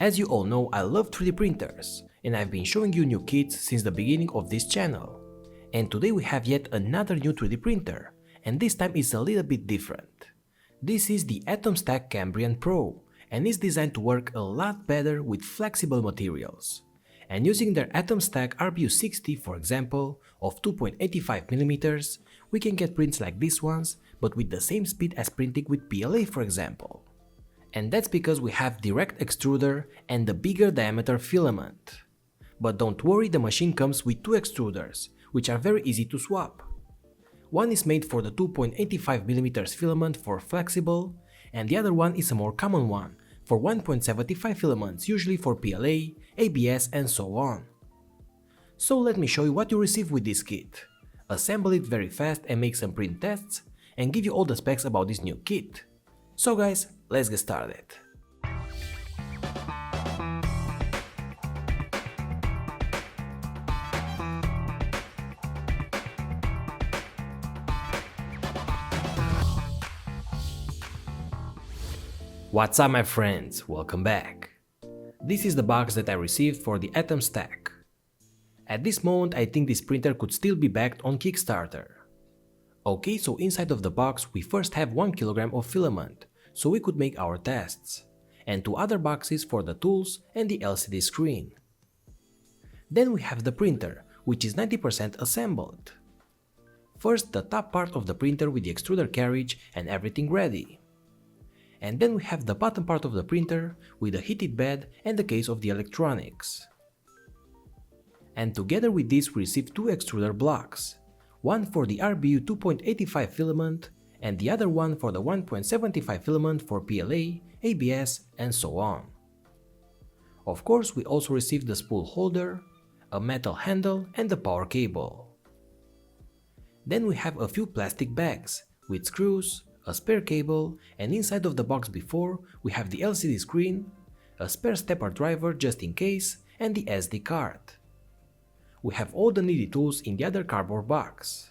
As you all know, I love 3D printers, and I've been showing you new kits since the beginning of this channel. And today we have yet another new 3D printer, and this time it's a little bit different. This is the Atomstack Cambrian Pro, and it's designed to work a lot better with flexible materials. And using their Atomstack RBU60, for example, of 2.85mm, we can get prints like these ones, but with the same speed as printing with PLA, for example. And that's because we have direct extruder and the bigger diameter filament. But don't worry, the machine comes with two extruders, which are very easy to swap. One is made for the 2.85mm filament for flexible, and the other one is a more common one, for 1.75 filaments, usually for PLA, ABS and so on. So let me show you what you receive with this kit, assemble it very fast and make some print tests, and give you all the specs about this new kit. So guys, let's get started. What's up my friends, welcome back. This is the box that I received for the Atomstack. At this moment I think this printer could still be backed on Kickstarter. Okay, so inside of the box we first have 1 kg of filament, so we could make our tests, and 2 other boxes for the tools and the LCD screen. Then we have the printer, which is 90% assembled. First the top part of the printer with the extruder carriage and everything ready. And then we have the bottom part of the printer with the heated bed and the case of the electronics. And together with this we receive 2 extruder blocks, one for the RBU 2.85 filament and the other one for the 1.75 filament for PLA, ABS and so on. Of course we also received the spool holder, a metal handle and the power cable. Then we have a few plastic bags with screws, a spare cable, and inside of the box before we have the LCD screen, a spare stepper driver just in case, and the SD card. We have all the needed tools in the other cardboard box.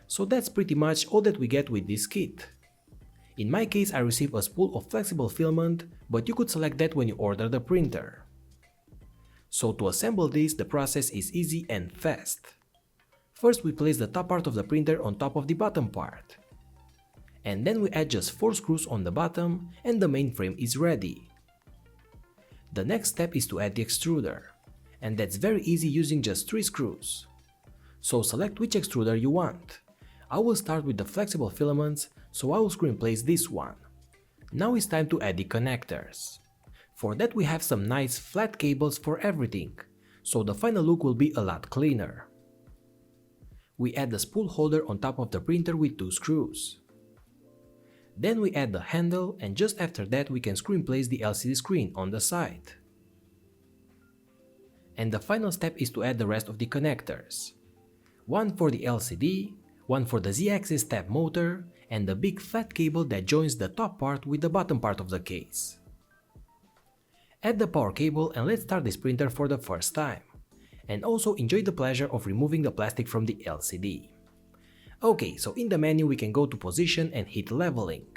So that's pretty much all that we get with this kit. In my case I received a spool of flexible filament, but you could select that when you order the printer. So to assemble this, the process is easy and fast. First we place the top part of the printer on top of the bottom part. And then we add just 4 screws on the bottom and the main frame is ready. The next step is to add the extruder, and that's very easy using just 3 screws. So select which extruder you want. I will start with the flexible filaments, so I will screw in place this one. Now it's time to add the connectors. For that we have some nice flat cables for everything, so the final look will be a lot cleaner. We add the spool holder on top of the printer with 2 screws. Then we add the handle, and just after that we can screw in place the LCD screen on the side. And the final step is to add the rest of the connectors. One for the LCD, one for the Z-axis step motor, and the big flat cable that joins the top part with the bottom part of the case. Add the power cable and let's start this printer for the first time. And also enjoy the pleasure of removing the plastic from the LCD. Okay, so in the menu we can go to position and hit leveling.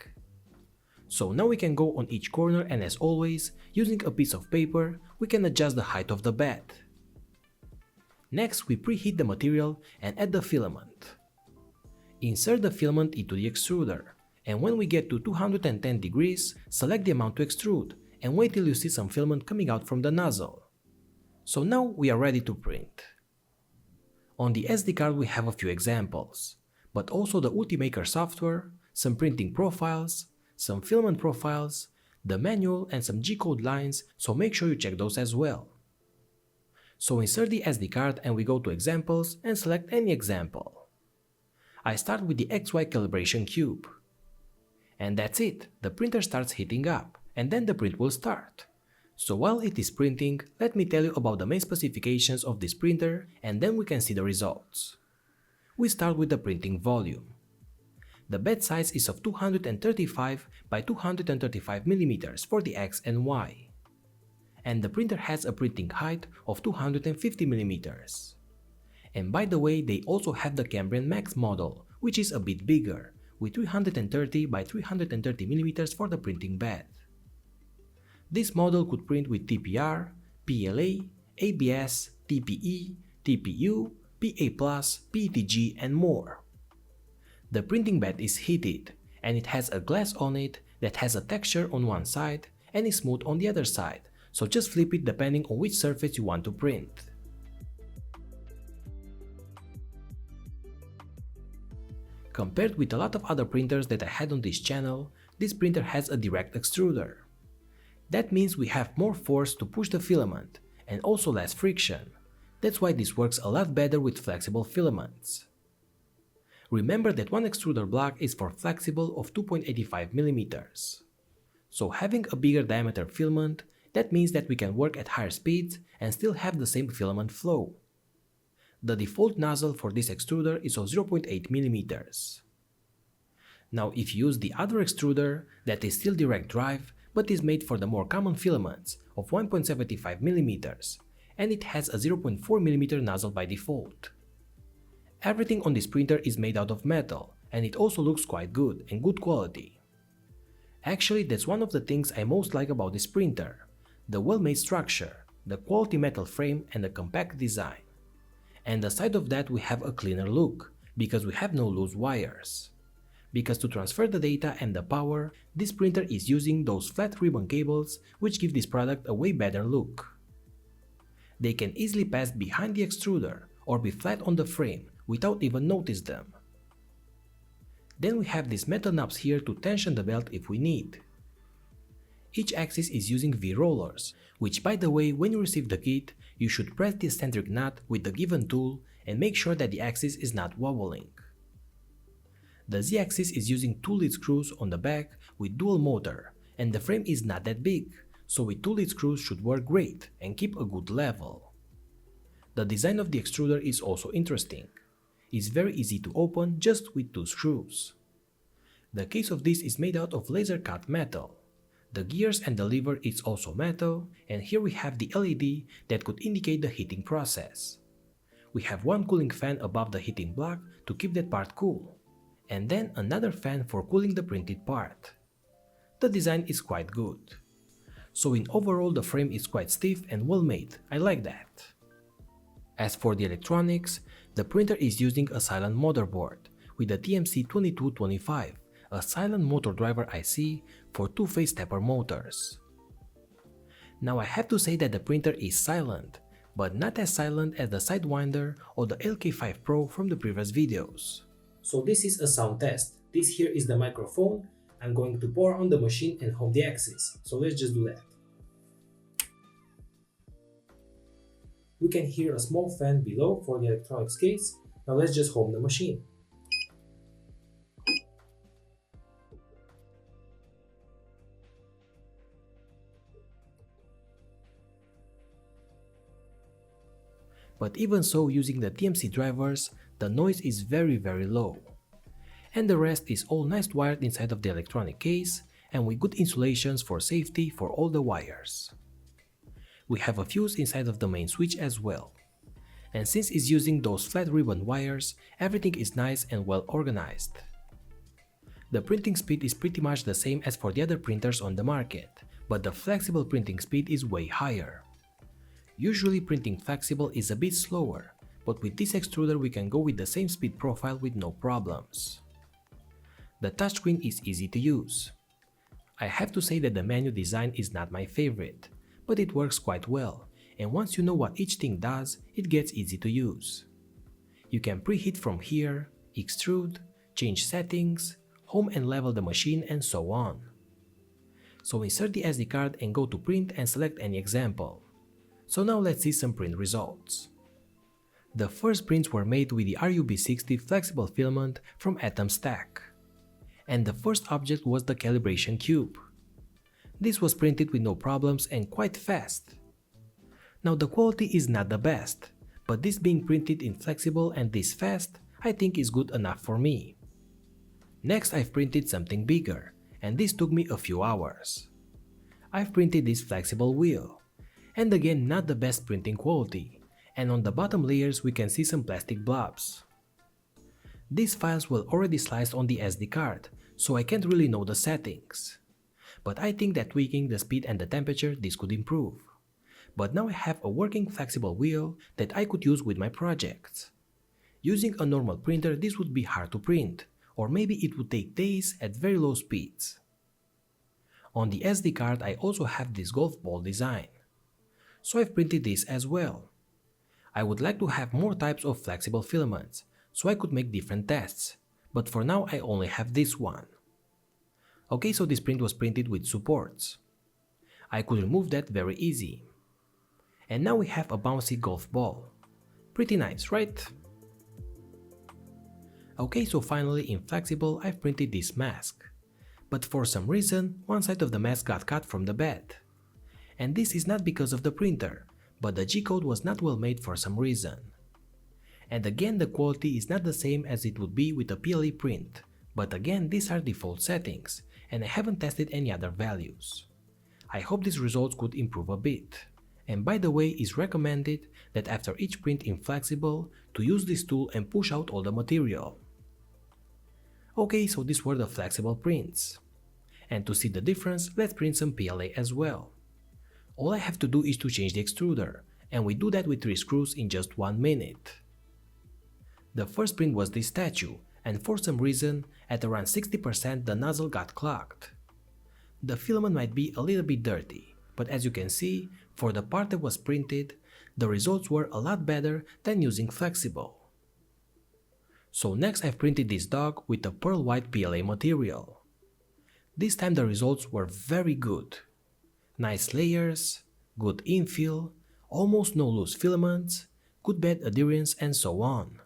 So now we can go on each corner, and as always, using a piece of paper, we can adjust the height of the bed. Next we preheat the material and add the filament. Insert the filament into the extruder, and when we get to 210 degrees, select the amount to extrude and wait till you see some filament coming out from the nozzle. So now we are ready to print. On the SD card we have a few examples, but also the Ultimaker software, some printing profiles, some filament profiles, the manual and some G-code lines, so make sure you check those as well. So insert the SD card and we go to examples and select any example. I start with the XY calibration cube. And that's it, the printer starts heating up, and then the print will start. So while it is printing, let me tell you about the main specifications of this printer and then we can see the results. We start with the printing volume. The bed size is of 235 by 235 mm for the X and Y. And the printer has a printing height of 250 mm. And by the way, they also have the Cambrian Max model, which is a bit bigger, with 330 by 330 mm for the printing bed. This model could print with TPR, PLA, ABS, TPE, TPU, PA+, PETG and more. The printing bed is heated, and it has a glass on it that has a texture on one side and is smooth on the other side, so just flip it depending on which surface you want to print. Compared with a lot of other printers that I had on this channel, this printer has a direct extruder. That means we have more force to push the filament, and also less friction. That's why this works a lot better with flexible filaments. Remember that one extruder block is for flexible of 2.85 mm. So having a bigger diameter filament, that means that we can work at higher speeds and still have the same filament flow. The default nozzle for this extruder is of 0.8 mm. Now if you use the other extruder that is still direct drive but is made for the more common filaments of 1.75 mm, and it has a 0.4 mm nozzle by default. Everything on this printer is made out of metal, and it also looks quite good and good quality. Actually, that's one of the things I most like about this printer: the well-made structure, the quality metal frame and the compact design. And aside of that, we have a cleaner look, because we have no loose wires. Because to transfer the data and the power, this printer is using those flat ribbon cables, which give this product a way better look. They can easily pass behind the extruder or be flat on the frame without even notice them. Then we have these metal knobs here to tension the belt if we need. Each axis is using V-rollers, which by the way, when you receive the kit, you should press the eccentric nut with the given tool and make sure that the axis is not wobbling. The Z-axis is using 2 lead screws on the back with dual motor, and the frame is not that big, so with 2 lead screws should work great and keep a good level. The design of the extruder is also interesting. It's very easy to open just with 2 screws. The case of this is made out of laser cut metal. The gears and the lever is also metal, and here we have the LED that could indicate the heating process. We have one cooling fan above the heating block to keep that part cool, and then another fan for cooling the printed part. The design is quite good. So in overall the frame is quite stiff and well made, I like that. As for the electronics, the printer is using a silent motherboard with a TMC2225, a silent motor driver IC for 2-phase stepper motors. Now I have to say that the printer is silent, but not as silent as the Sidewinder or the LK5 Pro from the previous videos. So this is a sound test. This here is the microphone. I'm going to pour on the machine and home the axis, so let's just do that. We can hear a small fan below for the electronics case. Now let's just home the machine. But even so, using the TMC drivers, the noise is very low. And the rest is all nice wired inside of the electronic case and with good insulations for safety for all the wires. We have a fuse inside of the main switch as well. And since it's using those flat ribbon wires, everything is nice and well organized. The printing speed is pretty much the same as for the other printers on the market, but the flexible printing speed is way higher. Usually printing flexible is a bit slower, but with this extruder we can go with the same speed profile with no problems. The touchscreen is easy to use. I have to say that the menu design is not my favorite, but it works quite well, and once you know what each thing does, it gets easy to use. You can preheat from here, extrude, change settings, home and level the machine and so on. So insert the SD card and go to print and select any example. So now let's see some print results. The first prints were made with the RUB60 flexible filament from Atomstack. And the first object was the calibration cube. This was printed with no problems and quite fast. Now the quality is not the best, but this being printed in flexible and this fast, I think is good enough for me. Next I've printed something bigger, and this took me a few hours. I've printed this flexible wheel, and again not the best printing quality, and on the bottom layers we can see some plastic blobs. These files were already sliced on the SD card, so I can't really know the settings. but I think that tweaking the speed and the temperature this could improve. But now I have a working flexible wheel that I could use with my projects. Using a normal printer this would be hard to print, or maybe it would take days at very low speeds. On the SD card I also have this golf ball design, so I've printed this as well. I would like to have more types of flexible filaments, so I could make different tests, but for now I only have this one. Okay, so this print was printed with supports. I could remove that very easy. And now we have a bouncy golf ball. Pretty nice, right? Okay, so finally in flexible I've printed this mask. But for some reason, one side of the mask got cut from the bed. And this is not because of the printer, but the G-code was not well made for some reason. And again the quality is not the same as it would be with a PLA print, but again these are default settings, and I haven't tested any other values. I hope these results could improve a bit. And by the way, it's recommended that after each print in flexible to use this tool and push out all the material. Okay, so these were the flexible prints. And to see the difference, let's print some PLA as well. All I have to do is to change the extruder, and we do that with 3 screws in just 1 minute. The first print was this statue, and for some reason, at around 60% the nozzle got clogged. The filament might be a little bit dirty, but as you can see, for the part that was printed, the results were a lot better than using flexible. So next I've printed this dog with a pearl white PLA material. This time the results were very good. Nice layers, good infill, almost no loose filaments, good bed adherence and so on.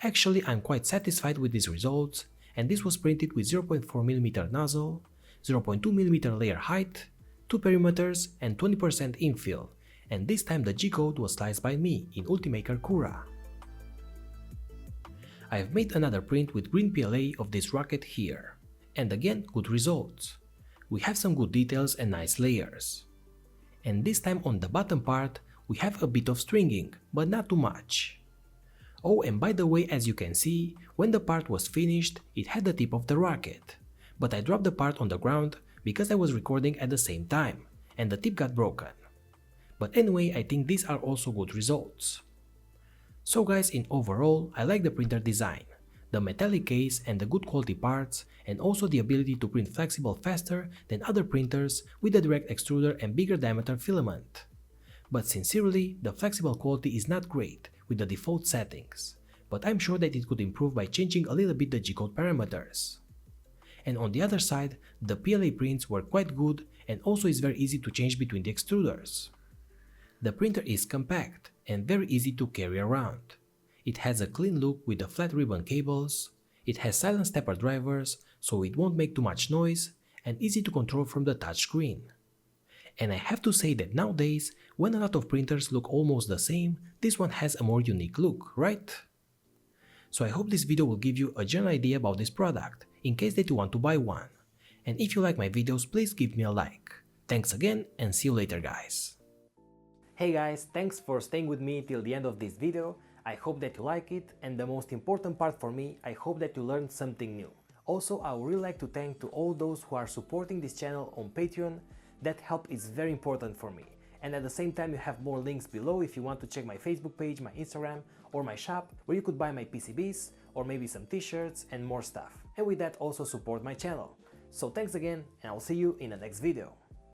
Actually I'm quite satisfied with these results, and this was printed with 0.4mm nozzle, 0.2mm layer height, 2 perimeters and 20% infill, and this time the G-code was sliced by me in Ultimaker Cura. I have made another print with green PLA of this rocket here, and again good results. We have some good details and nice layers. And this time on the bottom part we have a bit of stringing, but not too much. Oh, and by the way, as you can see, when the part was finished it had the tip of the rocket, but I dropped the part on the ground because I was recording at the same time, and the tip got broken. But anyway, I think these are also good results. So guys, in overall, I like the printer design, the metallic case and the good quality parts, and also the ability to print flexible faster than other printers with a direct extruder and bigger diameter filament. But sincerely, the flexible quality is not great with the default settings, but I'm sure that it could improve by changing a little bit the G-code parameters. And on the other side, the PLA prints were quite good and also is very easy to change between the extruders. The printer is compact and very easy to carry around. It has a clean look with the flat ribbon cables, it has silent stepper drivers so it won't make too much noise, and easy to control from the touchscreen. And I have to say that nowadays, when a lot of printers look almost the same, this one has a more unique look, right? So I hope this video will give you a general idea about this product, in case that you want to buy one. And if you like my videos, please give me a like. Thanks again and see you later guys. Hey guys, thanks for staying with me till the end of this video. I hope that you like it, and the most important part for me, I hope that you learned something new. Also, I would really like to thank to all those who are supporting this channel on Patreon. That help is very important for me. And at the same time you have more links below if you want to check my Facebook page, my Instagram or my shop where you could buy my PCBs or maybe some t-shirts and more stuff. And with that also support my channel. So thanks again and I'll see you in the next video.